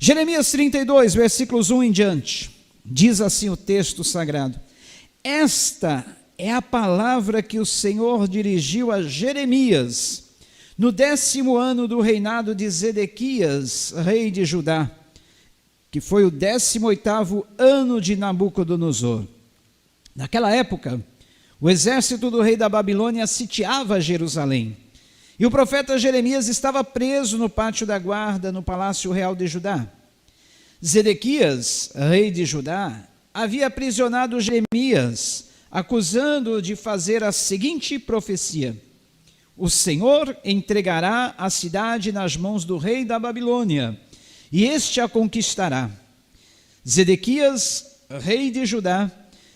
Jeremias 32, versículos 1 em diante, diz assim o texto sagrado: esta é a palavra que o Senhor dirigiu a Jeremias, no 10º ano do reinado de Zedequias, rei de Judá, que foi o 18º ano de Nabucodonosor. Naquela época, o exército do rei da Babilônia sitiava Jerusalém, e o profeta Jeremias estava preso no pátio da guarda, no palácio real de Judá. Zedequias, rei de Judá, havia aprisionado Jeremias, acusando-o de fazer a seguinte profecia: o Senhor entregará a cidade nas mãos do rei da Babilônia, e este a conquistará. Zedequias, rei de Judá,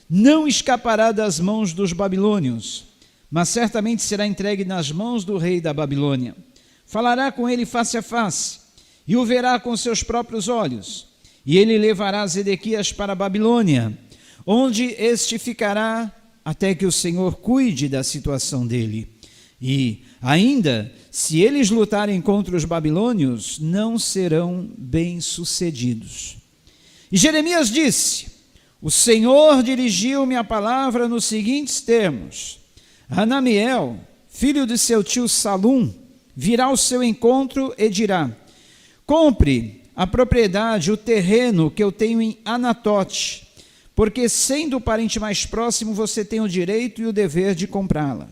não escapará das mãos dos babilônios, mas certamente será entregue nas mãos do rei da Babilônia. Falará com ele face a face, e o verá com seus próprios olhos, e ele levará Zedequias para a Babilônia, onde este ficará até que o Senhor cuide da situação dele. E ainda, se eles lutarem contra os babilônios, não serão bem-sucedidos. E Jeremias disse: o Senhor dirigiu-me a palavra nos seguintes termos: Hanamiel, filho de seu tio Salum, virá ao seu encontro e dirá: compre a propriedade, o terreno que eu tenho em Anatote, porque sendo o parente mais próximo, você tem o direito e o dever de comprá-la.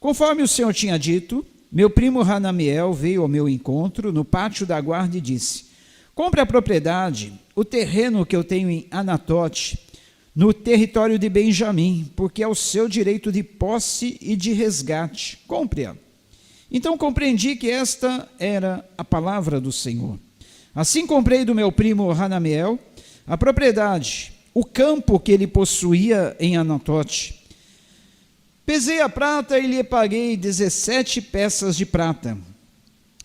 Conforme o Senhor tinha dito, meu primo Hanamiel veio ao meu encontro no pátio da guarda e disse: compre a propriedade, o terreno que eu tenho em Anatote, no território de Benjamim, porque é o seu direito de posse e de resgate. Compre-a. Então compreendi que esta era a palavra do Senhor. Assim comprei do meu primo Hanamiel a propriedade, o campo que ele possuía em Anatote. Pesei a prata e lhe paguei 17 peças de prata.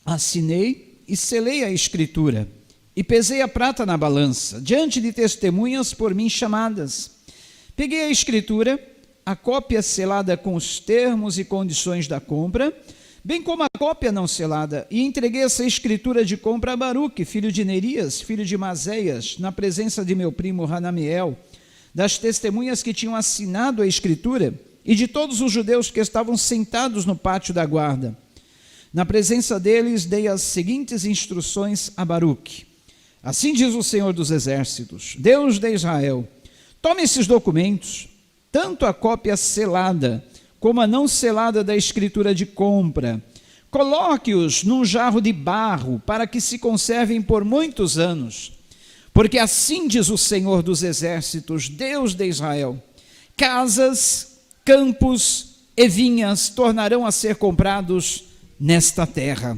Assinei e selei a escritura, e pesei a prata na balança, diante de testemunhas por mim chamadas. Peguei a escritura, a cópia selada com os termos e condições da compra, bem como a cópia não selada, e entreguei essa escritura de compra a Baruque, filho de Nerias, filho de Mazéias, na presença de meu primo Hanamiel, das testemunhas que tinham assinado a escritura, e de todos os judeus que estavam sentados no pátio da guarda. Na presença deles, dei as seguintes instruções a Baruque: assim diz o Senhor dos Exércitos, Deus de Israel: tome esses documentos, tanto a cópia selada como a não selada da escritura de compra, coloque-os num jarro de barro, para que se conservem por muitos anos. Porque assim diz o Senhor dos Exércitos, Deus de Israel: casas, campos e vinhas tornarão a ser comprados nesta terra.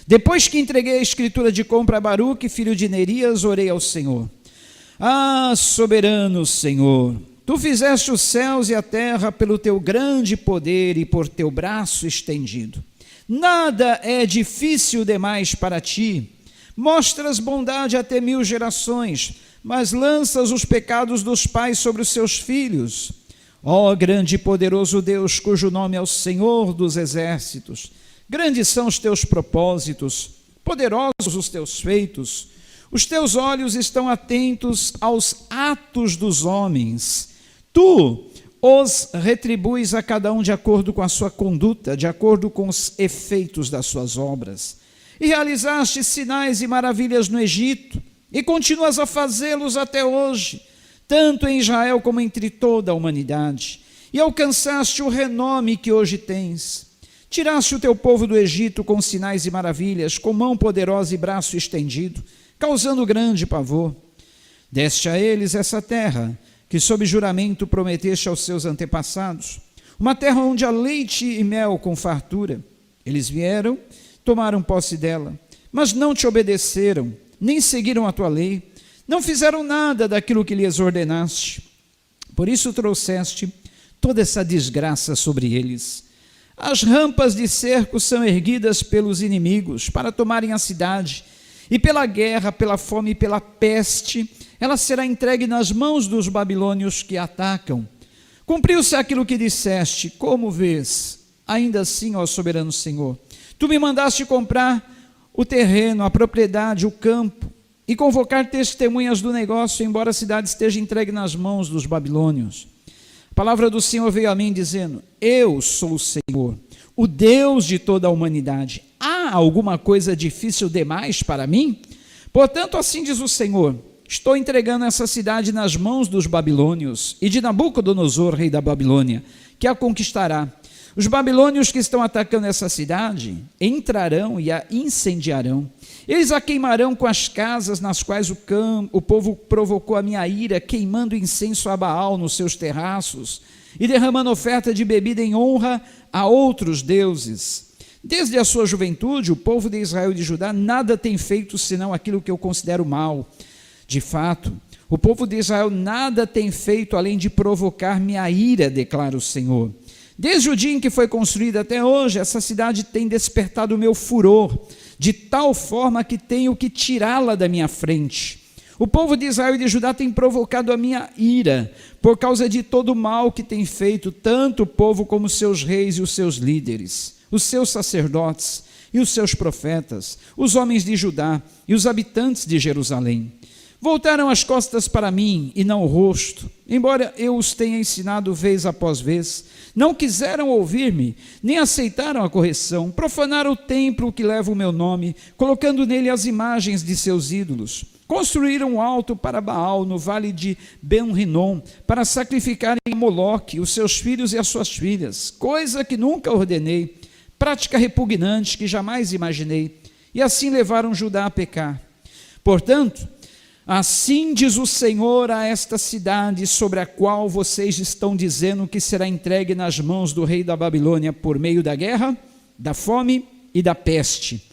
Depois que entreguei a escritura de compra a Baruque, filho de Nerias, orei ao Senhor: ah, soberano Senhor, tu fizeste os céus e a terra pelo teu grande poder e por teu braço estendido. Nada é difícil demais para ti. Mostras bondade até 1000 gerações, mas lanças os pecados dos pais sobre os seus filhos. Ó grande e poderoso Deus, cujo nome é o Senhor dos Exércitos, grandes são os teus propósitos, poderosos os teus feitos. Os teus olhos estão atentos aos atos dos homens. Tu os retribuis a cada um de acordo com a sua conduta, de acordo com os efeitos das suas obras. E realizaste sinais e maravilhas no Egito, e continuas a fazê-los até hoje, tanto em Israel como entre toda a humanidade, e alcançaste o renome que hoje tens. Tiraste o teu povo do Egito com sinais e maravilhas, com mão poderosa e braço estendido, causando grande pavor. Deste a eles essa terra, que sob juramento prometeste aos seus antepassados, uma terra onde há leite e mel com fartura. Eles vieram, tomaram posse dela, mas não te obedeceram, nem seguiram a tua lei, não fizeram nada daquilo que lhes ordenaste. Por isso trouxeste toda essa desgraça sobre eles. As rampas de cerco são erguidas pelos inimigos para tomarem a cidade, e pela guerra, pela fome e pela peste, ela será entregue nas mãos dos babilônios que a atacam. Cumpriu-se aquilo que disseste, como vês? Ainda assim, ó soberano Senhor, tu me mandaste comprar o terreno, a propriedade, o campo, e convocar testemunhas do negócio, embora a cidade esteja entregue nas mãos dos babilônios. A palavra do Senhor veio a mim dizendo: eu sou o Senhor, o Deus de toda a humanidade. Há alguma coisa difícil demais para mim? Portanto, assim diz o Senhor: estou entregando essa cidade nas mãos dos babilônios e de Nabucodonosor, rei da Babilônia, que a conquistará. Os babilônios que estão atacando essa cidade entrarão e a incendiarão. Eles a queimarão com as casas nas quais o povo provocou a minha ira, queimando incenso a Baal nos seus terraços e derramando oferta de bebida em honra a outros deuses. Desde a sua juventude, o povo de Israel e de Judá nada tem feito senão aquilo que eu considero mal. De fato, o povo de Israel nada tem feito além de provocar minha ira, declara o Senhor. Desde o dia em que foi construída até hoje, essa cidade tem despertado o meu furor, de tal forma que tenho que tirá-la da minha frente. O povo de Israel e de Judá tem provocado a minha ira, por causa de todo o mal que tem feito, tanto o povo como os seus reis e os seus líderes, os seus sacerdotes e os seus profetas, os homens de Judá e os habitantes de Jerusalém. Voltaram as costas para mim e não o rosto, embora eu os tenha ensinado vez após vez. Não quiseram ouvir-me, nem aceitaram a correção. Profanaram o templo que leva o meu nome, colocando nele as imagens de seus ídolos. Construíram um alto para Baal no vale de Ben-Rinom, para sacrificarem a Moloque, os seus filhos e as suas filhas, coisa que nunca ordenei, prática repugnante que jamais imaginei, e assim levaram Judá a pecar. Portanto, assim diz o Senhor a esta cidade, sobre a qual vocês estão dizendo que será entregue nas mãos do rei da Babilônia por meio da guerra, da fome e da peste.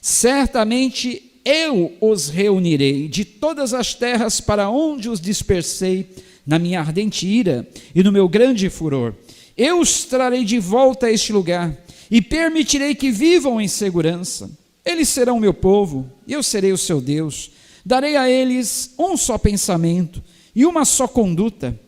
Certamente eu os reunirei de todas as terras para onde os dispersei na minha ardente ira e no meu grande furor. Eu os trarei de volta a este lugar e permitirei que vivam em segurança. Eles serão meu povo e eu serei o seu Deus. Darei a eles um só pensamento e uma só conduta,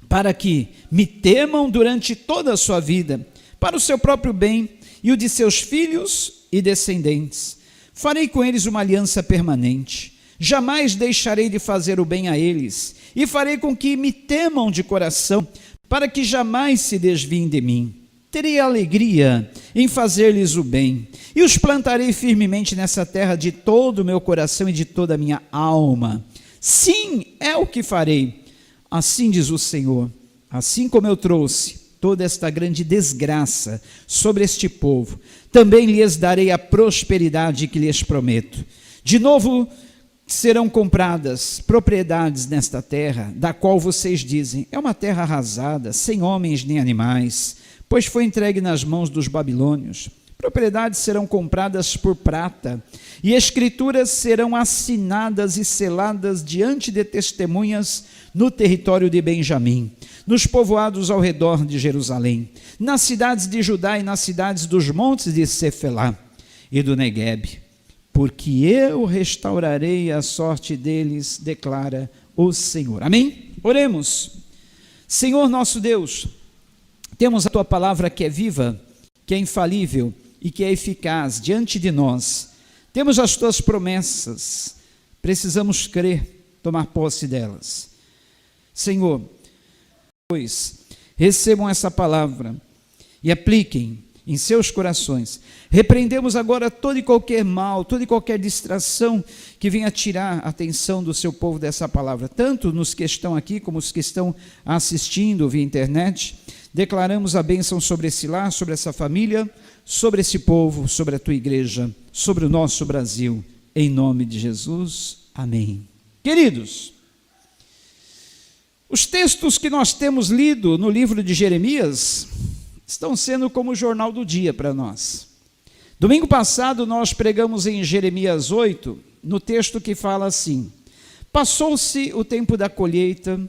para que me temam durante toda a sua vida, para o seu próprio bem e o de seus filhos e descendentes. Farei com eles uma aliança permanente, jamais deixarei de fazer o bem a eles, e farei com que me temam de coração, para que jamais se desviem de mim. Terei alegria em fazer-lhes o bem, e os plantarei firmemente nessa terra de todo o meu coração e de toda a minha alma. Sim, é o que farei, assim diz o Senhor, assim como eu trouxe toda esta grande desgraça sobre este povo, também lhes darei a prosperidade que lhes prometo. De novo serão compradas propriedades nesta terra, da qual vocês dizem, é uma terra arrasada, sem homens nem animais, pois foi entregue nas mãos dos babilônios. Propriedades serão compradas por prata, e escrituras serão assinadas e seladas diante de testemunhas no território de Benjamim, nos povoados ao redor de Jerusalém, nas cidades de Judá e nas cidades dos montes de Cefelá e do Neguebe, porque eu restaurarei a sorte deles, declara o Senhor. Amém? Oremos. Senhor nosso Deus, temos a Tua palavra que é viva, que é infalível e que é eficaz diante de nós. Temos as Tuas promessas, precisamos crer, tomar posse delas. Senhor, pois, recebam essa palavra e apliquem em seus corações. Repreendemos agora todo e qualquer mal, toda e qualquer distração que venha tirar a atenção do seu povo dessa palavra, tanto nos que estão aqui como os que estão assistindo via internet. Declaramos a bênção sobre esse lar, sobre essa família, sobre esse povo, sobre a tua igreja, sobre o nosso Brasil, em nome de Jesus. Amém. Queridos, os textos que nós temos lido no livro de Jeremias estão sendo como o jornal do dia para nós. Domingo passado nós pregamos em Jeremias 8, no texto que fala assim: passou-se o tempo da colheita,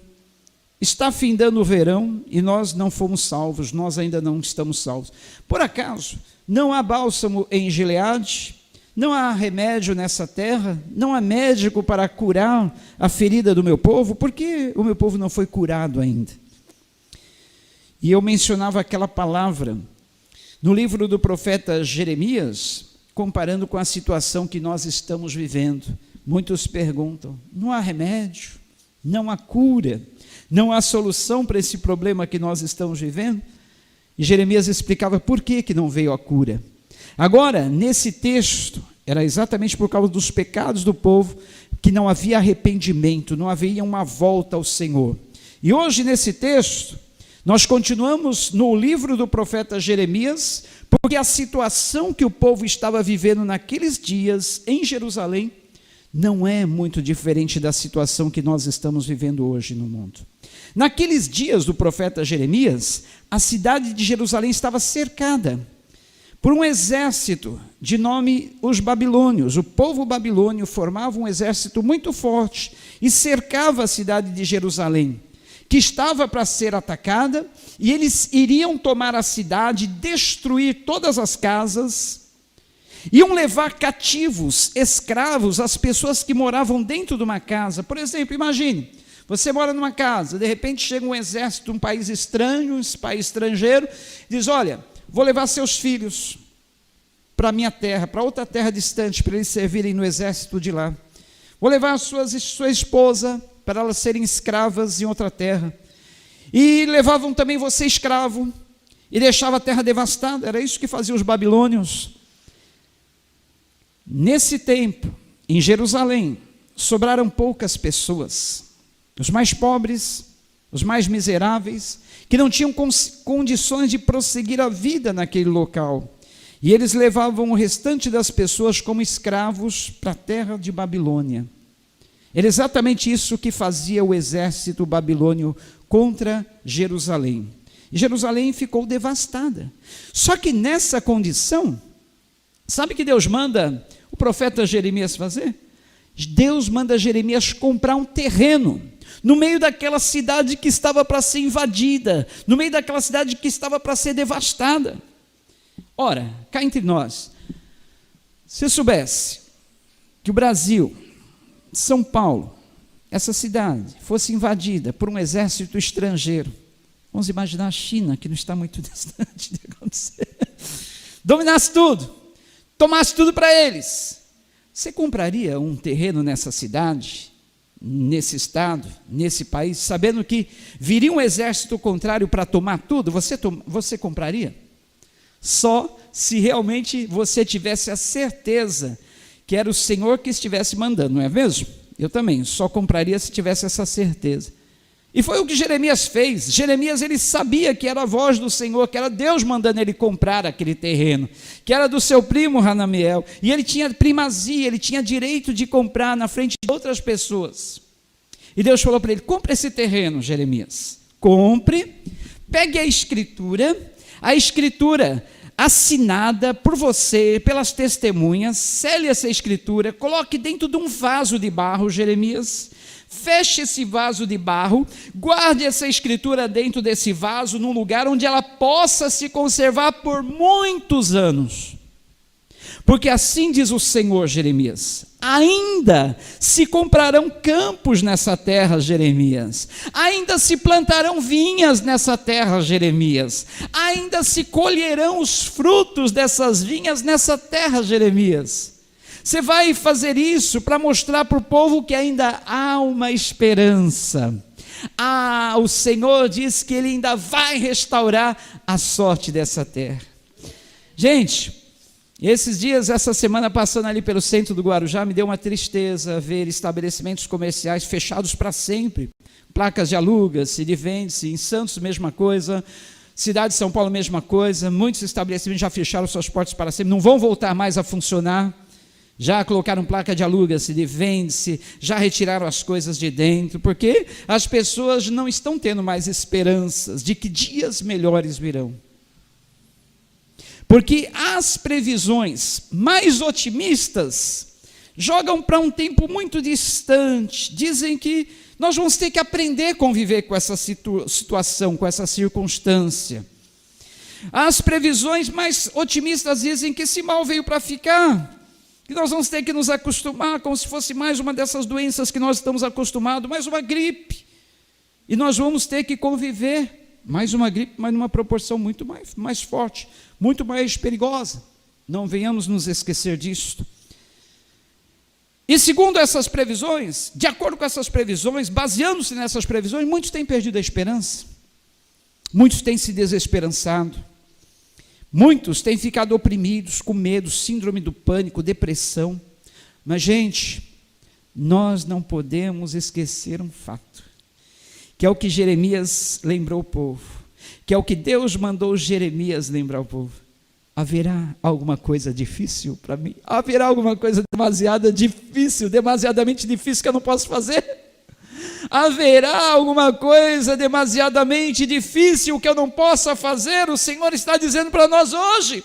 está findando o verão e nós não fomos salvos, nós ainda não estamos salvos. Por acaso, não há bálsamo em Gileade? Não há remédio nessa terra? Não há médico para curar a ferida do meu povo? Por que o meu povo não foi curado ainda? E eu mencionava aquela palavra no livro do profeta Jeremias, comparando com a situação que nós estamos vivendo, Muitos perguntam: não há remédio? Não há cura? Não há solução para esse problema que nós estamos vivendo? E Jeremias explicava por que não veio a cura. Agora, nesse texto, era exatamente por causa dos pecados do povo que não havia arrependimento, não havia uma volta ao Senhor. E hoje, nesse texto, nós continuamos no livro do profeta Jeremias, porque a situação que o povo estava vivendo naqueles dias em Jerusalém não é muito diferente da situação que nós estamos vivendo hoje no mundo. Naqueles dias do profeta Jeremias, a cidade de Jerusalém estava cercada por um exército de nome os babilônios. O povo babilônio formava um exército muito forte e cercava a cidade de Jerusalém, que estava para ser atacada, e eles iriam tomar a cidade, destruir todas as casas, iam levar cativos, escravos, as pessoas que moravam dentro de uma casa. Por exemplo, imagine, você mora numa casa, de repente chega um exército de um país estranho, um país estrangeiro, diz: olha, vou levar seus filhos para a minha terra, para outra terra distante, para eles servirem no exército de lá. Vou levar sua esposa para elas serem escravas em outra terra. E levavam também você escravo, e deixava a terra devastada. Era isso que faziam os babilônios. Nesse tempo, em Jerusalém, sobraram poucas pessoas, os mais pobres, os mais miseráveis, que não tinham condições de prosseguir a vida naquele local. E eles levavam o restante das pessoas como escravos para a terra de Babilônia. Era exatamente isso que fazia o exército babilônio contra Jerusalém. E Jerusalém ficou devastada. Só que nessa condição, sabe o que Deus manda o profeta Jeremias fazer? Deus manda Jeremias comprar um terreno no meio daquela cidade que estava para ser invadida, no meio daquela cidade que estava para ser devastada. Ora, cá entre nós, se eu soubesse que o Brasil, São Paulo, essa cidade, fosse invadida por um exército estrangeiro, vamos imaginar a China, que não está muito distante de acontecer, dominasse tudo, tomasse tudo para eles, você compraria um terreno nessa cidade, nesse estado, nesse país, sabendo que viria um exército contrário para tomar tudo? Você compraria? Só se realmente você tivesse a certeza que era o Senhor que estivesse mandando, não é mesmo? Eu também só compraria se tivesse essa certeza. E foi o que Jeremias fez. Jeremias, ele sabia que era a voz do Senhor, que era Deus mandando ele comprar aquele terreno, que era do seu primo Hanamiel, e ele tinha primazia, ele tinha direito de comprar na frente de outras pessoas. E Deus falou para ele: compre esse terreno, Jeremias, compre, pegue a escritura assinada por você, pelas testemunhas, sele essa escritura, coloque dentro de um vaso de barro, Jeremias, feche esse vaso de barro, guarde essa escritura dentro desse vaso, num lugar onde ela possa se conservar por muitos anos. Porque assim diz o Senhor, Jeremias: ainda se comprarão campos nessa terra, Jeremias, ainda se plantarão vinhas nessa terra, Jeremias, ainda se colherão os frutos dessas vinhas nessa terra, Jeremias. Você vai fazer isso para mostrar para o povo que ainda há uma esperança. O Senhor diz que Ele ainda vai restaurar a sorte dessa terra. Gente, esses dias, essa semana, passando ali pelo centro do Guarujá, me deu uma tristeza ver estabelecimentos comerciais fechados para sempre. Placas de aluga-se, de vende-se. Em Santos, mesma coisa. Cidade de São Paulo, mesma coisa. Muitos estabelecimentos já fecharam suas portas para sempre, não vão voltar mais a funcionar. Já colocaram placa de aluga-se, de vende-se, já retiraram as coisas de dentro, porque as pessoas não estão tendo mais esperanças de que dias melhores virão. Porque as previsões mais otimistas jogam para um tempo muito distante, dizem que nós vamos ter que aprender a conviver com essa situação, com essa circunstância. As previsões mais otimistas dizem que esse mal veio para ficar, que nós vamos ter que nos acostumar, como se fosse mais uma dessas doenças que nós estamos acostumados, mais uma gripe, e nós vamos ter que conviver, mais uma gripe, mas numa proporção muito mais forte, muito mais perigosa. Não venhamos nos esquecer disto. E segundo essas previsões, de acordo com essas previsões, baseando-se nessas previsões, muitos têm perdido a esperança, muitos têm se desesperançado, muitos têm ficado oprimidos, com medo, síndrome do pânico, depressão. Mas, gente, nós não podemos esquecer um fato, que é o que Jeremias lembrou o povo, que é o que Deus mandou Jeremias lembrar o povo. Haverá alguma coisa difícil para mim? Haverá alguma coisa demasiadamente difícil que eu não posso fazer? Haverá alguma coisa demasiadamente difícil que eu não possa fazer? O Senhor está dizendo para nós hoje.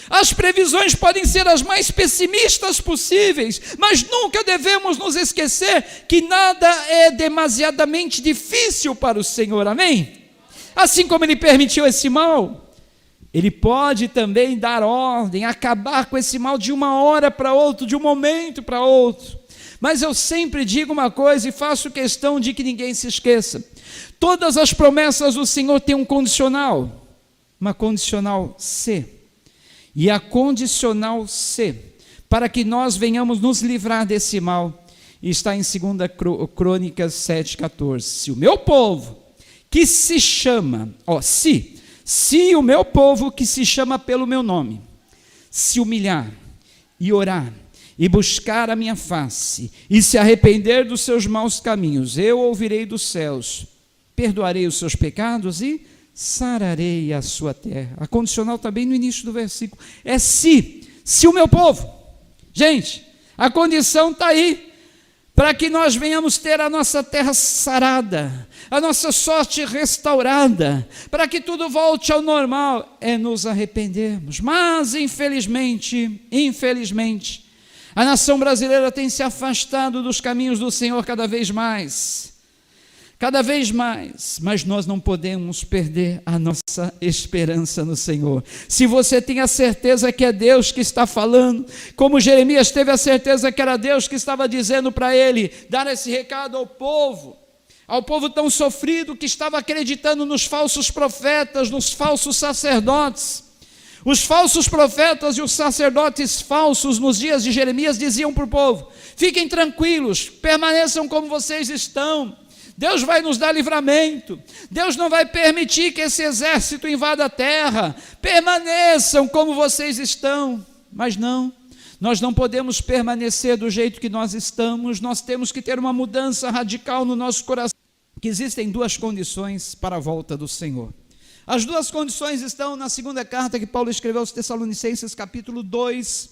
As previsões podem ser as mais pessimistas possíveis, mas nunca devemos nos esquecer que nada é demasiadamente difícil para o Senhor, amém? Assim como Ele permitiu esse mal, Ele pode também dar ordem, acabar com esse mal de uma hora para outra, de um momento para outro. Mas eu sempre digo uma coisa e faço questão de que ninguém se esqueça. Todas as promessas do Senhor têm um condicional, uma condicional C. E a condicional C, para que nós venhamos nos livrar desse mal, está em 2 Crônicas 7,14. Se o meu povo, que se chama, se o meu povo que se chama pelo meu nome, se humilhar e orar, e buscar a minha face, e se arrepender dos seus maus caminhos, eu ouvirei dos céus, perdoarei os seus pecados e sararei a sua terra. A condicional está bem no início do versículo. É se o meu povo. Gente, a condição está aí, para que nós venhamos ter a nossa terra sarada, a nossa sorte restaurada, para que tudo volte ao normal, é nos arrependermos. Mas, infelizmente, a nação brasileira tem se afastado dos caminhos do Senhor cada vez mais, mas nós não podemos perder a nossa esperança no Senhor. Se você tem a certeza que é Deus que está falando, como Jeremias teve a certeza que era Deus que estava dizendo para ele, dar esse recado ao povo tão sofrido que estava acreditando nos falsos profetas, nos falsos sacerdotes. Os falsos profetas e os sacerdotes falsos nos dias de Jeremias diziam para o povo: fiquem tranquilos, permaneçam como vocês estão, Deus vai nos dar livramento, Deus não vai permitir que esse exército invada a terra, permaneçam como vocês estão. Mas não, nós não podemos permanecer do jeito que nós estamos, nós temos que ter uma mudança radical no nosso coração. Que existem duas condições para a volta do Senhor. As duas condições estão na segunda carta que Paulo escreveu aos Tessalonicenses, capítulo 2.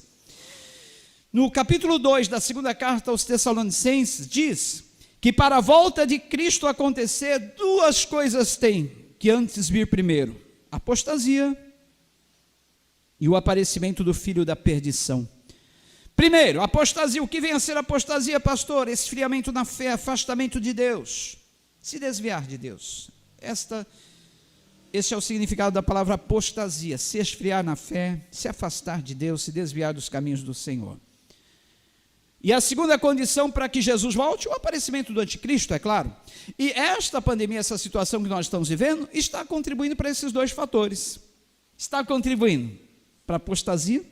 No capítulo 2 da segunda carta aos Tessalonicenses, diz que para a volta de Cristo acontecer, duas coisas tem que antes vir primeiro: apostasia e o aparecimento do filho da perdição. Primeiro, apostasia. O que vem a ser apostasia, pastor? Esfriamento na fé, afastamento de Deus, se desviar de Deus. Esse é o significado da palavra apostasia: se esfriar na fé, se afastar de Deus, se desviar dos caminhos do Senhor. E a segunda condição para que Jesus volte, o aparecimento do anticristo, é claro. E esta pandemia, essa situação que nós estamos vivendo, está contribuindo para esses dois fatores. Está contribuindo para a apostasia.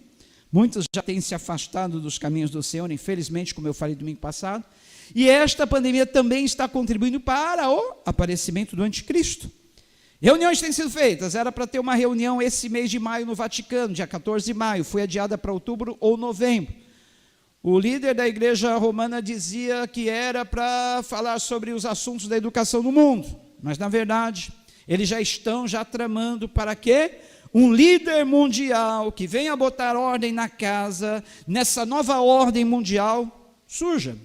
Muitos já têm se afastado dos caminhos do Senhor, infelizmente, como eu falei domingo passado. E esta pandemia também está contribuindo para o aparecimento do anticristo. Reuniões têm sido feitas, era para ter uma reunião esse mês de maio no Vaticano, dia 14 de maio, foi adiada para outubro ou novembro. O líder da igreja romana dizia que era para falar sobre os assuntos da educação no mundo, mas na verdade, eles já estão tramando para que um líder mundial que venha botar ordem na casa, nessa nova ordem mundial, surja.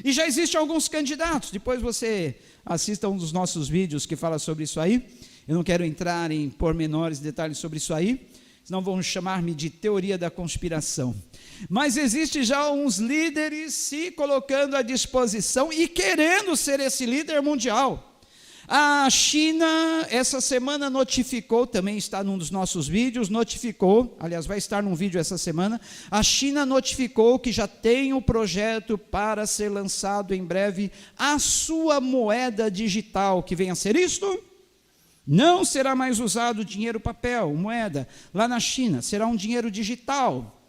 E já existem alguns candidatos, depois você assista um dos nossos vídeos que fala sobre isso aí. Eu não quero entrar em pormenores, detalhes sobre isso aí, senão vão chamar-me de teoria da conspiração. Mas existe já uns líderes se colocando à disposição e querendo ser esse líder mundial. A China, essa semana notificou, também está num dos nossos vídeos, aliás, vai estar num vídeo essa semana, a China notificou que já tem o projeto para ser lançado em breve a sua moeda digital, que vem a ser isto. Não será mais usado dinheiro papel, moeda, lá na China, será um dinheiro digital.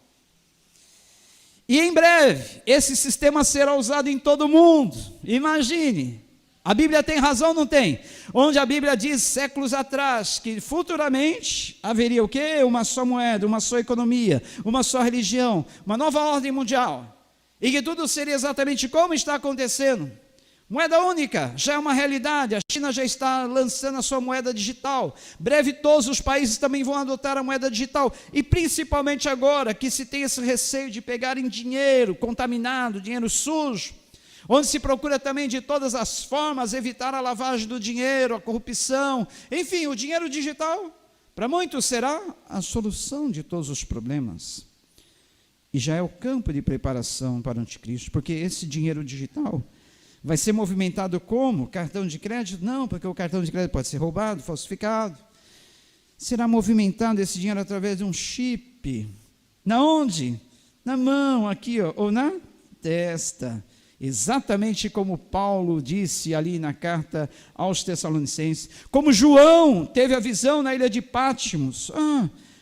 E em breve, esse sistema será usado em todo o mundo. Imagine, a Bíblia tem razão ou não tem? Onde a Bíblia diz, séculos atrás, que futuramente haveria o quê? Uma só moeda, uma só economia, uma só religião, uma nova ordem mundial. E que tudo seria exatamente como está acontecendo. Moeda única já é uma realidade, a China já está lançando a sua moeda digital, breve todos os países também vão adotar a moeda digital, e principalmente agora que se tem esse receio de pegarem dinheiro contaminado, dinheiro sujo, onde se procura também de todas as formas evitar a lavagem do dinheiro, a corrupção, enfim, o dinheiro digital, para muitos será a solução de todos os problemas, e já é o campo de preparação para o anticristo, porque esse dinheiro digital vai ser movimentado como? Cartão de crédito? Não, porque o cartão de crédito pode ser roubado, falsificado. Será movimentado esse dinheiro através de um chip. Na onde? Na mão, aqui, ó, ou na testa. Exatamente como Paulo disse ali na carta aos Tessalonicenses. Como João teve a visão na ilha de Patmos.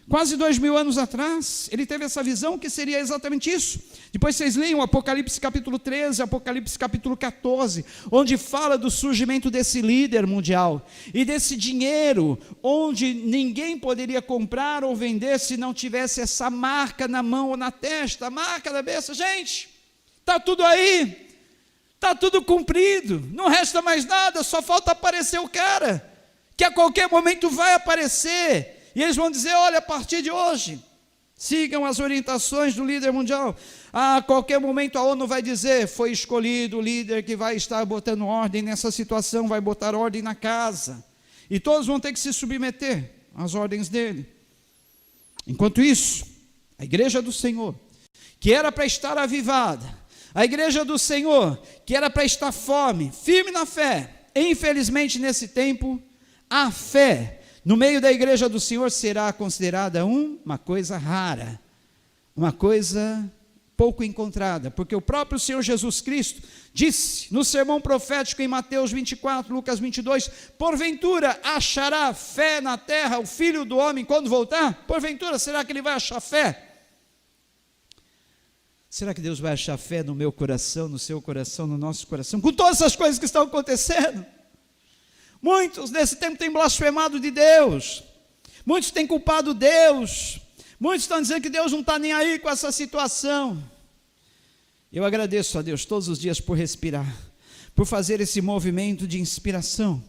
Quase 2000 anos atrás, ele teve essa visão que seria exatamente isso. Depois vocês leiam Apocalipse capítulo 13, Apocalipse capítulo 14, onde fala do surgimento desse líder mundial, e desse dinheiro, onde ninguém poderia comprar ou vender se não tivesse essa marca na mão ou na testa, a marca da besta. Gente, está tudo aí, está tudo cumprido, não resta mais nada, só falta aparecer o cara, que a qualquer momento vai aparecer, e eles vão dizer, olha, a partir de hoje, sigam as orientações do líder mundial. A qualquer momento a ONU vai dizer, foi escolhido o líder que vai estar botando ordem nessa situação, vai botar ordem na casa. E todos vão ter que se submeter às ordens dele. Enquanto isso, a igreja do Senhor, que era para estar avivada, a igreja do Senhor, que era para estar firme na fé, infelizmente nesse tempo, a fé no meio da igreja do Senhor será considerada uma coisa rara, uma coisa pouco encontrada, porque o próprio Senhor Jesus Cristo disse no sermão profético em Mateus 24, Lucas 22, porventura achará fé na terra o Filho do Homem quando voltar? Porventura, será que ele vai achar fé? Será que Deus vai achar fé no meu coração, no seu coração, no nosso coração, com todas essas coisas que estão acontecendo? Muitos nesse tempo têm blasfemado de Deus, muitos têm culpado Deus, muitos estão dizendo que Deus não está nem aí com essa situação. Eu agradeço a Deus todos os dias por respirar, por fazer esse movimento de inspiração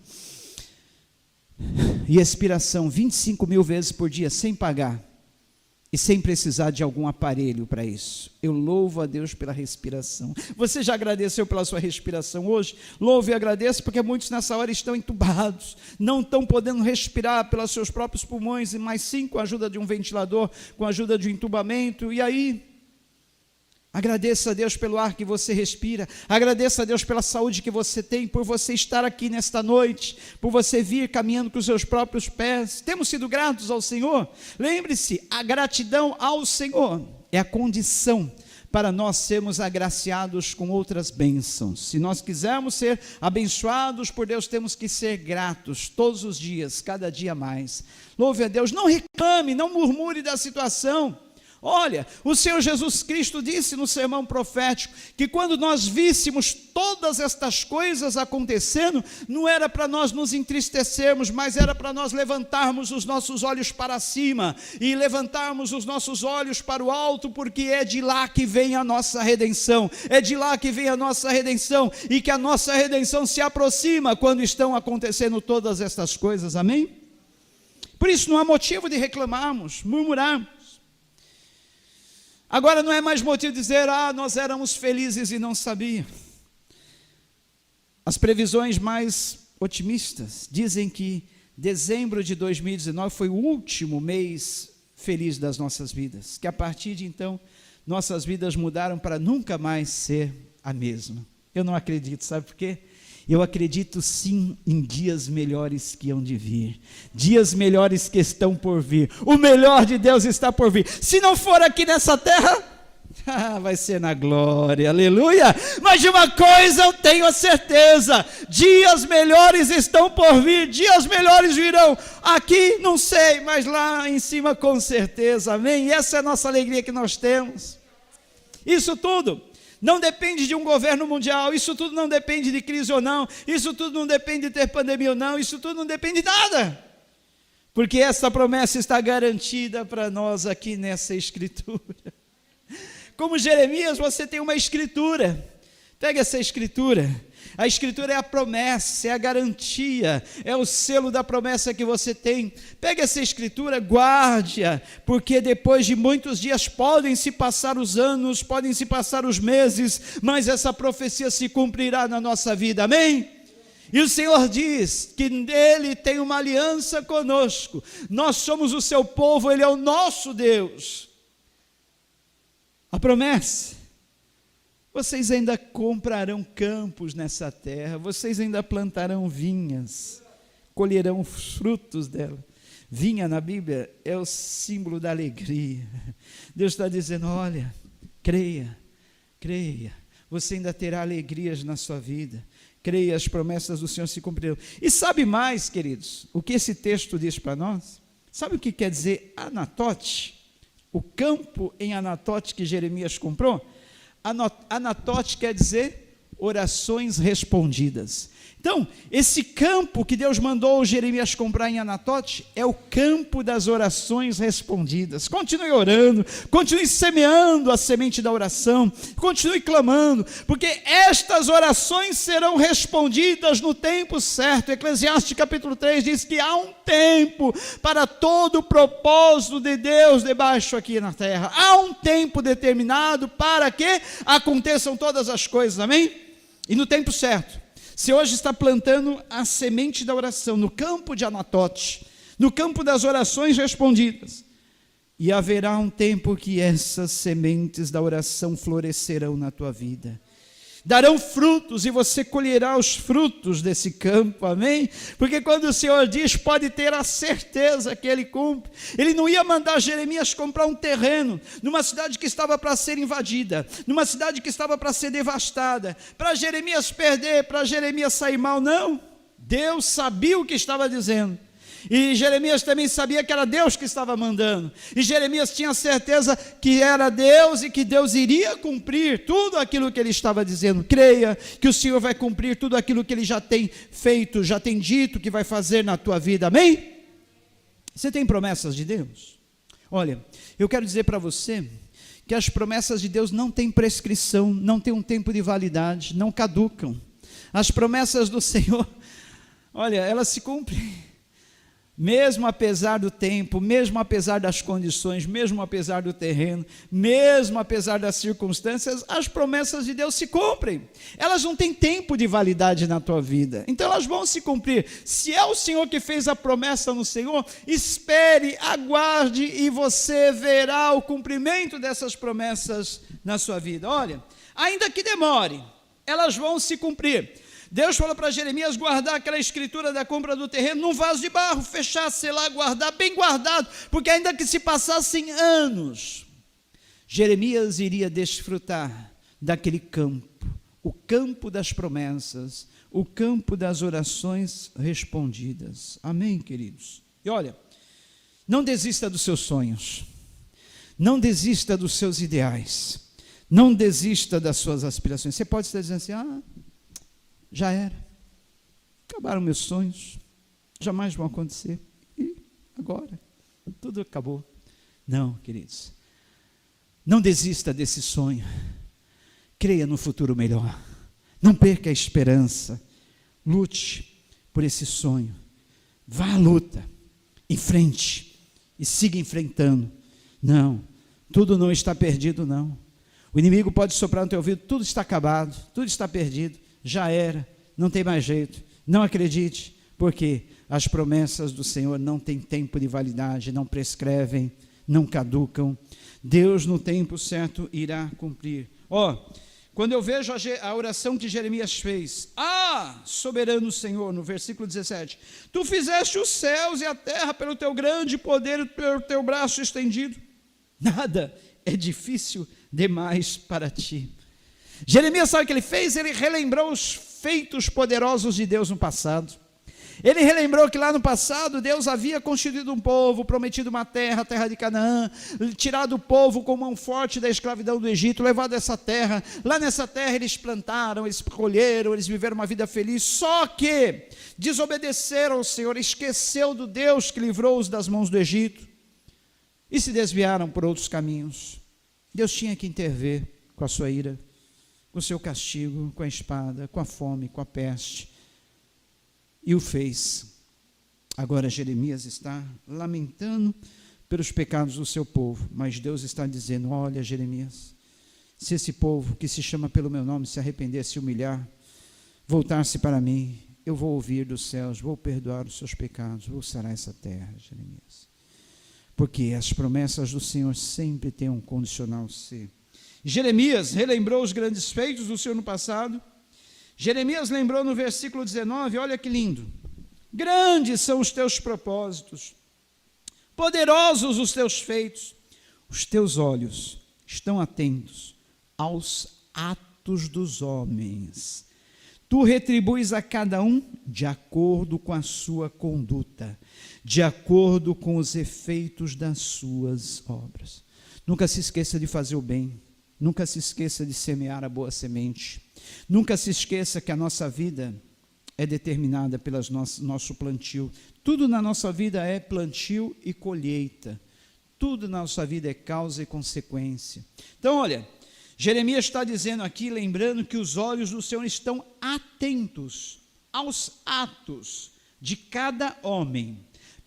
e expiração 25 mil vezes por dia, sem pagar e sem precisar de algum aparelho para isso. Eu louvo a Deus pela respiração. Você já agradeceu pela sua respiração hoje? Louvo e agradeço, porque muitos nessa hora estão entubados, não estão podendo respirar pelos seus próprios pulmões, mas sim com a ajuda de um ventilador, com a ajuda de um entubamento. E aí, agradeça a Deus pelo ar que você respira, agradeça a Deus pela saúde que você tem, por você estar aqui nesta noite, por você vir caminhando com os seus próprios pés. Temos sido gratos ao Senhor? Lembre-se, a gratidão ao Senhor é a condição para nós sermos agraciados com outras bênçãos. Se nós quisermos ser abençoados por Deus, temos que ser gratos todos os dias, cada dia mais. Louve a Deus, não reclame, não murmure da situação. Olha, o Senhor Jesus Cristo disse no sermão profético, que quando nós víssemos todas estas coisas acontecendo, não era para nós nos entristecermos, mas era para nós levantarmos os nossos olhos para cima, e levantarmos os nossos olhos para o alto, porque é de lá que vem a nossa redenção, é de lá que vem a nossa redenção, e que a nossa redenção se aproxima quando estão acontecendo todas estas coisas, amém? Por isso não há motivo de reclamarmos, murmurarmos. Agora não é mais motivo de dizer, nós éramos felizes e não sabíamos. As previsões mais otimistas dizem que dezembro de 2019 foi o último mês feliz das nossas vidas, que a partir de então, nossas vidas mudaram para nunca mais ser a mesma. Eu não acredito, sabe por quê? Eu acredito sim em dias melhores que hão de vir, dias melhores que estão por vir, o melhor de Deus está por vir. Se não for aqui nessa terra, vai ser na glória, aleluia. Mas de uma coisa eu tenho a certeza, dias melhores estão por vir, dias melhores virão, aqui não sei, mas lá em cima com certeza, amém? E essa é a nossa alegria que nós temos. Isso tudo não depende de um governo mundial, isso tudo não depende de crise ou não, isso tudo não depende de ter pandemia ou não, isso tudo não depende de nada. Porque essa promessa está garantida para nós aqui nessa escritura. Como Jeremias, você tem uma escritura. Pega essa escritura. A escritura é a promessa, é a garantia, é o selo da promessa que você tem. Pega essa escritura, guarde-a, porque depois de muitos dias podem se passar os anos, podem se passar os meses, mas essa profecia se cumprirá na nossa vida, amém? E o Senhor diz que Ele tem uma aliança conosco, nós somos o seu povo, Ele é o nosso Deus. A promessa: vocês ainda comprarão campos nessa terra, vocês ainda plantarão vinhas, colherão os frutos dela. Vinha na Bíblia é o símbolo da alegria. Deus está dizendo: olha, creia, você ainda terá alegrias na sua vida. Creia, as promessas do Senhor se cumprirão. E sabe mais, queridos, o que esse texto diz para nós? Sabe o que quer dizer Anatote? O campo em Anatote que Jeremias comprou? Anatote quer dizer orações respondidas. Então, esse campo que Deus mandou Jeremias comprar em Anatote é o campo das orações respondidas. Continue orando, continue semeando a semente da oração, continue clamando, porque estas orações serão respondidas no tempo certo. Eclesiastes capítulo 3 diz que há um tempo para todo o propósito de Deus debaixo aqui na terra. Há um tempo determinado para que aconteçam todas as coisas, amém? E no tempo certo. Se hoje está plantando a semente da oração no campo de Anatote, no campo das orações respondidas, e haverá um tempo que essas sementes da oração florescerão na tua vida, darão frutos e você colherá os frutos desse campo, amém? Porque quando o Senhor diz, pode ter a certeza que Ele cumpre. Ele não ia mandar Jeremias comprar um terreno numa cidade que estava para ser invadida, numa cidade que estava para ser devastada, para Jeremias perder, para Jeremias sair mal, não. Deus sabia o que estava dizendo. E Jeremias também sabia que era Deus que estava mandando, e Jeremias tinha certeza que era Deus e que Deus iria cumprir tudo aquilo que ele estava dizendo. Creia que o Senhor vai cumprir tudo aquilo que Ele já tem feito, já tem dito que vai fazer na tua vida, amém? Você tem promessas de Deus? Olha, eu quero dizer para você que as promessas de Deus não têm prescrição, não têm um tempo de validade, não caducam. As promessas do Senhor, olha, elas se cumprem. Mesmo apesar do tempo, mesmo apesar das condições, mesmo apesar do terreno, mesmo apesar das circunstâncias, as promessas de Deus se cumprem. Elas não têm tempo de validade na tua vida, então elas vão se cumprir. Se é o Senhor que fez a promessa no Senhor, espere, aguarde e você verá o cumprimento dessas promessas na sua vida. Olha, ainda que demore, elas vão se cumprir. Deus falou para Jeremias guardar aquela escritura da compra do terreno num vaso de barro, fechar, selar, guardar, bem guardado, porque ainda que se passassem anos, Jeremias iria desfrutar daquele campo, o campo das promessas, o campo das orações respondidas. Amém, queridos? E olha, não desista dos seus sonhos, não desista dos seus ideais, não desista das suas aspirações. Você pode estar dizendo assim, já era, acabaram meus sonhos, jamais vão acontecer, e agora, tudo acabou. Não, queridos, não desista desse sonho, creia no futuro melhor, não perca a esperança, lute por esse sonho, vá à luta, em frente, e siga enfrentando. Não, tudo não está perdido não, o inimigo pode soprar no teu ouvido, tudo está acabado, tudo está perdido, já era, não tem mais jeito, não acredite, porque as promessas do Senhor não têm tempo de validade, não prescrevem, não caducam. Deus no tempo certo irá cumprir. Quando eu vejo a oração que Jeremias fez, soberano Senhor, no versículo 17, tu fizeste os céus e a terra pelo teu grande poder e pelo teu braço estendido, nada é difícil demais para ti. Jeremias sabe o que ele fez? Ele relembrou os feitos poderosos de Deus no passado. Ele relembrou que lá no passado Deus havia constituído um povo, prometido uma terra, a terra de Canaã, tirado o povo com mão forte da escravidão do Egito, levado a essa terra. Lá nessa terra eles plantaram, eles colheram, eles viveram uma vida feliz, só que desobedeceram ao Senhor, esqueceu do Deus que livrou-os das mãos do Egito e se desviaram por outros caminhos. Deus tinha que intervir com a sua ira, com o seu castigo, com a espada, com a fome, com a peste. E o fez. Agora Jeremias está lamentando pelos pecados do seu povo, mas Deus está dizendo: olha, Jeremias, se esse povo que se chama pelo meu nome se arrepender, se humilhar, voltar-se para mim, eu vou ouvir dos céus, vou perdoar os seus pecados, vou sarar essa terra, Jeremias. Porque as promessas do Senhor sempre têm um condicional C. Jeremias relembrou os grandes feitos do Senhor no passado. Jeremias lembrou no versículo 19, olha que lindo: grandes são os teus propósitos, poderosos os teus feitos, os teus olhos estão atentos aos atos dos homens. Tu retribuis a cada um de acordo com a sua conduta, de acordo com os efeitos das suas obras. Nunca se esqueça de fazer o bem, nunca se esqueça de semear a boa semente. Nunca se esqueça que a nossa vida é determinada pelo nosso plantio. Tudo na nossa vida é plantio e colheita. Tudo na nossa vida é causa e consequência. Então, olha, Jeremias está dizendo aqui, lembrando que os olhos do Senhor estão atentos aos atos de cada homem,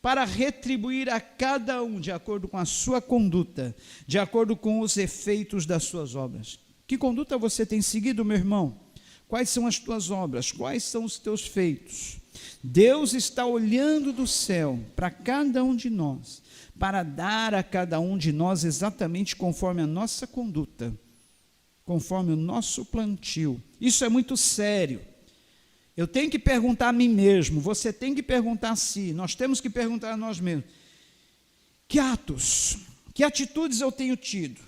para retribuir a cada um de acordo com a sua conduta, de acordo com os efeitos das suas obras. Que conduta você tem seguido, meu irmão? Quais são as tuas obras? Quais são os teus feitos? Deus está olhando do céu para cada um de nós, para dar a cada um de nós exatamente conforme a nossa conduta, conforme o nosso plantio. Isso é muito sério. Eu tenho que perguntar a mim mesmo, você tem que perguntar a si, nós temos que perguntar a nós mesmos: que atos, que atitudes eu tenho tido?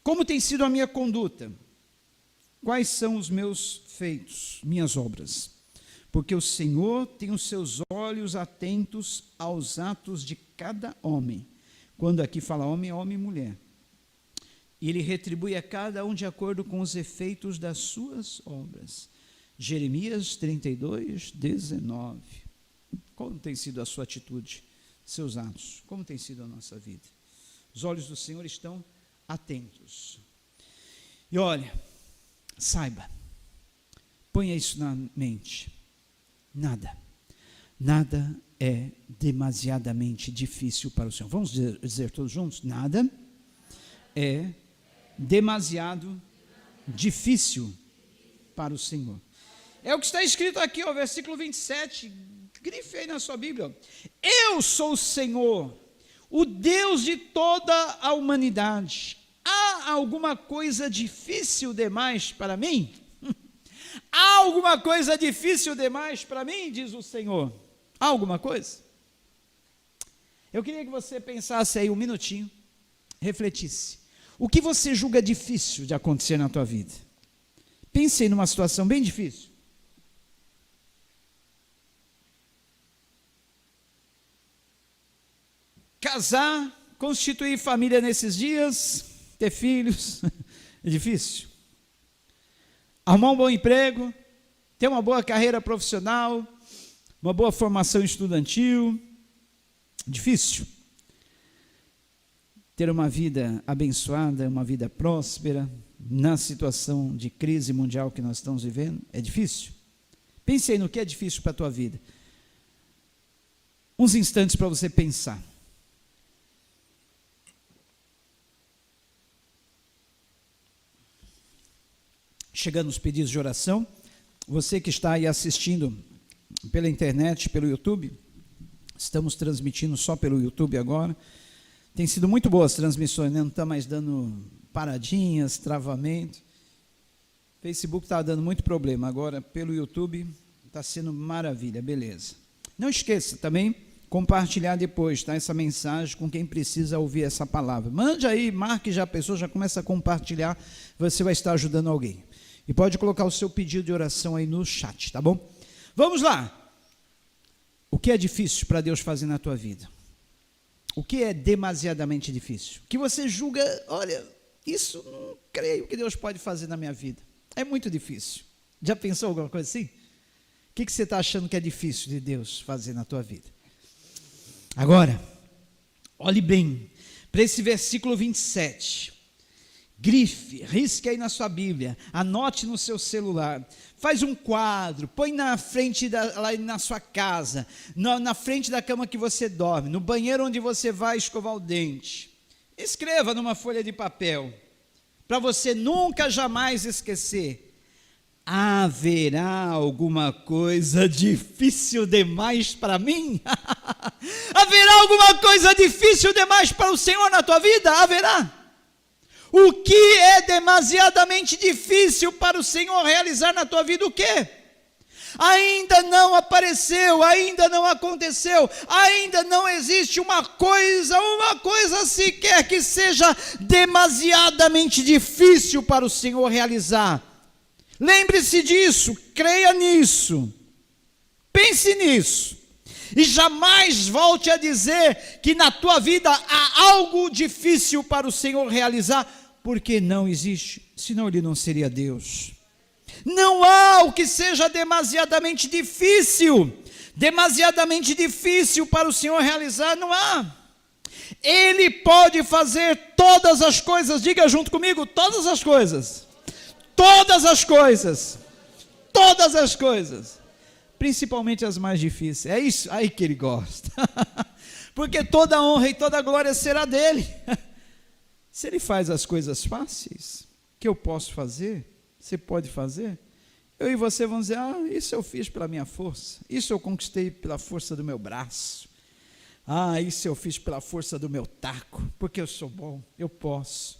Como tem sido a minha conduta? Quais são os meus feitos, minhas obras? Porque o Senhor tem os seus olhos atentos aos atos de cada homem. Quando aqui fala homem, é homem e mulher. E Ele retribui a cada um de acordo com os efeitos das suas obras. Jeremias 32, 19. Como tem sido a sua atitude, seus atos? Como tem sido a nossa vida? Os olhos do Senhor estão atentos. E olha, saiba, ponha isso na mente: nada é demasiadamente difícil para o Senhor. Vamos dizer todos juntos: nada é demasiado difícil para o Senhor. É o que está escrito aqui, ó, versículo 27, grife aí na sua Bíblia: eu sou o Senhor, o Deus de toda a humanidade. Há alguma coisa difícil demais para mim? Há alguma coisa difícil demais para mim, diz o Senhor? Há alguma coisa? Eu queria que você pensasse aí um minutinho, refletisse. O que você julga difícil de acontecer na tua vida? Pense aí numa situação bem difícil. Casar, constituir família nesses dias, ter filhos, é difícil. Arrumar um bom emprego, ter uma boa carreira profissional, uma boa formação estudantil, difícil. Ter uma vida abençoada, uma vida próspera, na situação de crise mundial que nós estamos vivendo, é difícil. Pense aí no que é difícil para a tua vida. Uns instantes para você pensar. Chegando os pedidos de oração, você que está aí assistindo pela internet, pelo YouTube, estamos transmitindo só pelo YouTube agora, tem sido muito boas as transmissões, né? Não está mais dando paradinhas, travamento, Facebook está dando muito problema, agora pelo YouTube está sendo maravilha, beleza. Não esqueça também, compartilhar depois, tá? Essa mensagem com quem precisa ouvir essa palavra, mande aí, marque já a pessoa, já começa a compartilhar, você vai estar ajudando alguém. E pode colocar o seu pedido de oração aí no chat, tá bom? Vamos lá. O que é difícil para Deus fazer na tua vida? O que é demasiadamente difícil? Que você julga, olha, isso não creio que Deus pode fazer na minha vida. É muito difícil. Já pensou alguma coisa assim? O que você está achando que é difícil de Deus fazer na tua vida? Agora, olhe bem para esse versículo 27. Grife, risque aí na sua Bíblia, anote no seu celular, faz um quadro, põe na frente, lá na sua casa, na frente da cama que você dorme, no banheiro onde você vai escovar o dente. Escreva numa folha de papel, para você nunca jamais esquecer. Haverá alguma coisa difícil demais para mim? Haverá alguma coisa difícil demais para o Senhor na tua vida? Haverá. O que é demasiadamente difícil para o Senhor realizar na tua vida? O quê? Ainda não apareceu, ainda não aconteceu, ainda não existe uma coisa sequer que seja demasiadamente difícil para o Senhor realizar. Lembre-se disso, creia nisso, pense nisso, e jamais volte a dizer que na tua vida há algo difícil para o Senhor realizar, porque não existe, senão Ele não seria Deus. Não há o que seja demasiadamente difícil para o Senhor realizar, não há. Ele pode fazer todas as coisas, diga junto comigo, todas as coisas. Todas as coisas, principalmente as mais difíceis, é isso aí que Ele gosta, porque toda honra e toda glória será dEle. Se Ele faz as coisas fáceis, que eu posso fazer, você pode fazer, eu e você vamos dizer, isso eu fiz pela minha força, isso eu conquistei pela força do meu braço, isso eu fiz pela força do meu taco, porque eu sou bom, eu posso.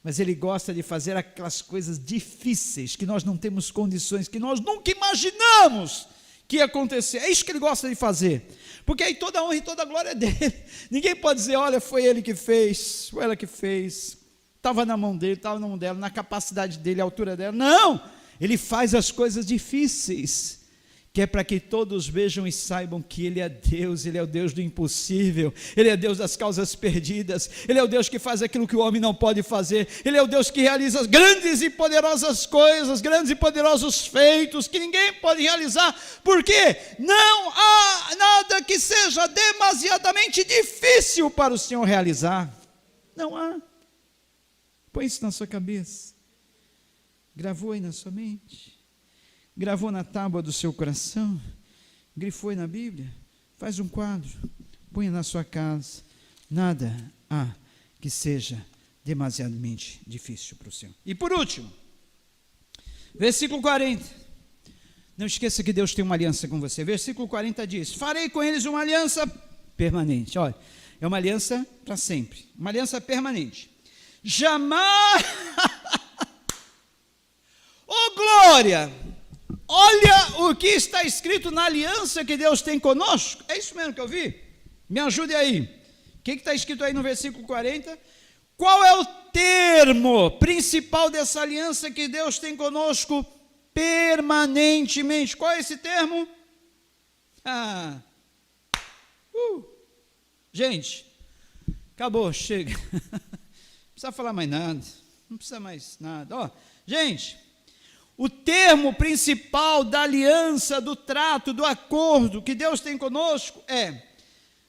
Mas Ele gosta de fazer aquelas coisas difíceis, que nós não temos condições, que nós nunca imaginamos que ia acontecer. É isso que Ele gosta de fazer, porque aí toda a honra e toda a glória é dEle. Ninguém pode dizer, olha, foi Ele que fez, foi ela que fez, estava na mão dEle, estava na mão dela, na capacidade dEle, a altura dela. Não, Ele faz as coisas difíceis, que é para que todos vejam e saibam que Ele é Deus, Ele é o Deus do impossível, Ele é Deus das causas perdidas, Ele é o Deus que faz aquilo que o homem não pode fazer, Ele é o Deus que realiza grandes e poderosas coisas, grandes e poderosos feitos, que ninguém pode realizar, porque não há nada que seja demasiadamente difícil para o Senhor realizar, não há. Põe isso na sua cabeça, gravou aí na sua mente, gravou na tábua do seu coração, grifou aí na Bíblia, faz um quadro, põe na sua casa. Nada há que seja demasiadamente difícil para o Senhor. E por último, versículo 40, não esqueça que Deus tem uma aliança com você. Versículo 40 diz, farei com eles uma aliança permanente. Olha, é uma aliança para sempre, uma aliança permanente. Jamais, oh glória, olha o que está escrito na aliança que Deus tem conosco. É isso mesmo que eu vi? Me ajude aí. O que está escrito aí no versículo 40? Qual é o termo principal dessa aliança que Deus tem conosco permanentemente? Qual é esse termo? Gente, acabou, chega. Não precisa falar mais nada. Não precisa mais nada. Gente, o termo principal da aliança, do trato, do acordo que Deus tem conosco é: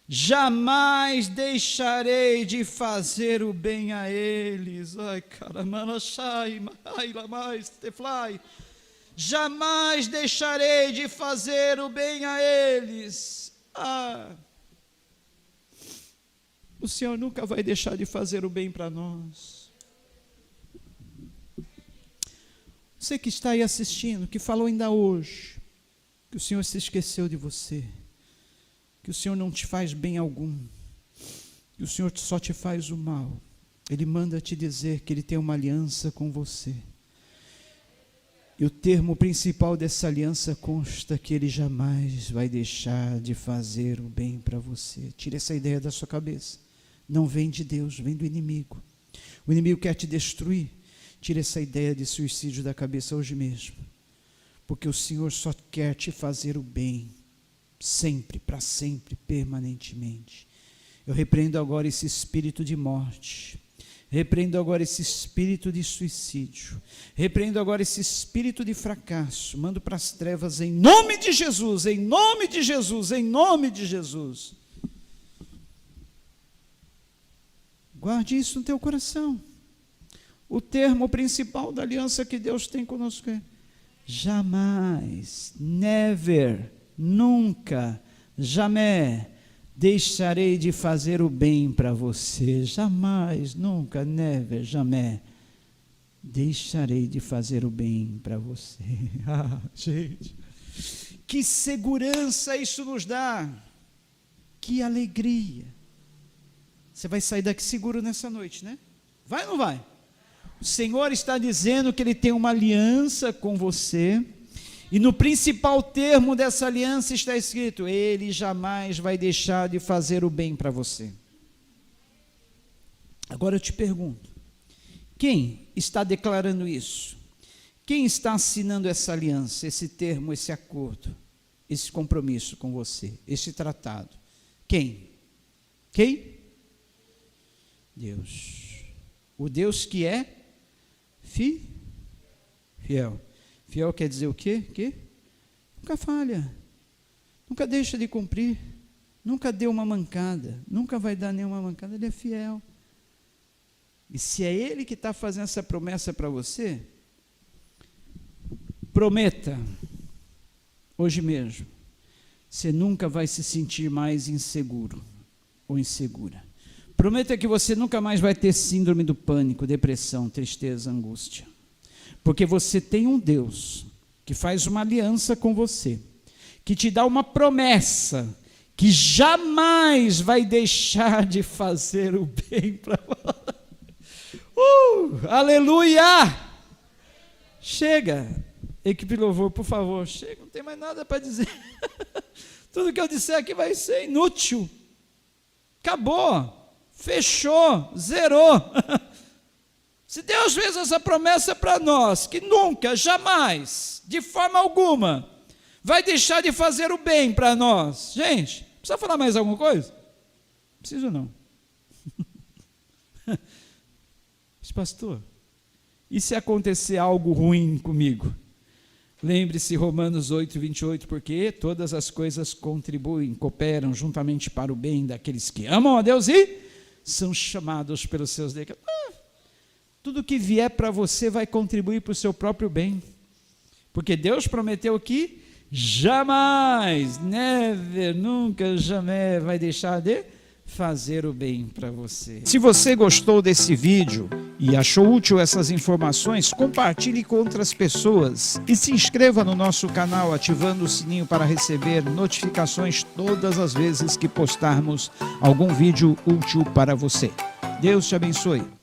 jamais deixarei de fazer o bem a eles. Ai, caramba, jamais deixarei de fazer o bem a eles. O Senhor nunca vai deixar de fazer o bem para nós. Você que está aí assistindo, que falou ainda hoje, que o Senhor se esqueceu de você, que o Senhor não te faz bem algum, que o Senhor só te faz o mal, Ele manda te dizer que Ele tem uma aliança com você. E o termo principal dessa aliança consta que Ele jamais vai deixar de fazer o bem para você. Tire essa ideia da sua cabeça. Não vem de Deus, vem do inimigo. O inimigo quer te destruir. Tire essa ideia de suicídio da cabeça hoje mesmo. Porque o Senhor só quer te fazer o bem. sempre, para sempre, permanentemente. Eu repreendo agora esse espírito de morte, repreendo agora esse espírito de suicídio, repreendo agora esse espírito de fracasso, mando para as trevas em nome de Jesus, em nome de Jesus, em nome de Jesus. Guarde isso no teu coração. O termo principal da aliança que Deus tem conosco é jamais, never, nunca, jamais deixarei de fazer o bem para você. Jamais, nunca, never, jamais deixarei de fazer o bem para você. Ah, gente, que segurança isso nos dá, que alegria. Você vai sair daqui seguro nessa noite, né? Vai ou não vai? O Senhor está dizendo que Ele tem uma aliança com você, e no principal termo dessa aliança está escrito: Ele jamais vai deixar de fazer o bem para você. Agora eu te pergunto, quem está declarando isso? Quem está assinando essa aliança, esse termo, esse acordo, esse compromisso com você, esse tratado? Quem? Quem? Deus. O Deus que é fiel. Fiel quer dizer o quê? Nunca falha, nunca deixa de cumprir, nunca deu uma mancada, nunca vai dar nenhuma mancada. Ele é fiel. E se é Ele que está fazendo essa promessa para você, prometa, hoje mesmo, você nunca vai se sentir mais inseguro ou insegura. Prometa que você nunca mais vai ter síndrome do pânico, depressão, tristeza, angústia. Porque você tem um Deus que faz uma aliança com você, que te dá uma promessa, que jamais vai deixar de fazer o bem para você. Aleluia! Chega, equipe louvor, por favor, chega, não tem mais nada para dizer. Tudo que eu disser aqui vai ser inútil. Acabou. Fechou, zerou. Se Deus fez essa promessa para nós, que nunca, jamais, de forma alguma, vai deixar de fazer o bem para nós. Gente, precisa falar mais alguma coisa? Preciso não. Mas, pastor, e se acontecer algo ruim comigo? Lembre-se, Romanos 8, 28, porque todas as coisas contribuem, cooperam juntamente para o bem daqueles que amam a Deus e são chamados pelos seus decretos. Tudo que vier para você vai contribuir para o seu próprio bem, porque Deus prometeu que jamais, never, nunca, jamais vai deixar de fazer o bem para você. Se você gostou desse vídeo e achou útil essas informações, compartilhe com outras pessoas e se inscreva no nosso canal ativando o sininho para receber notificações todas as vezes que postarmos algum vídeo útil para você. Deus te abençoe.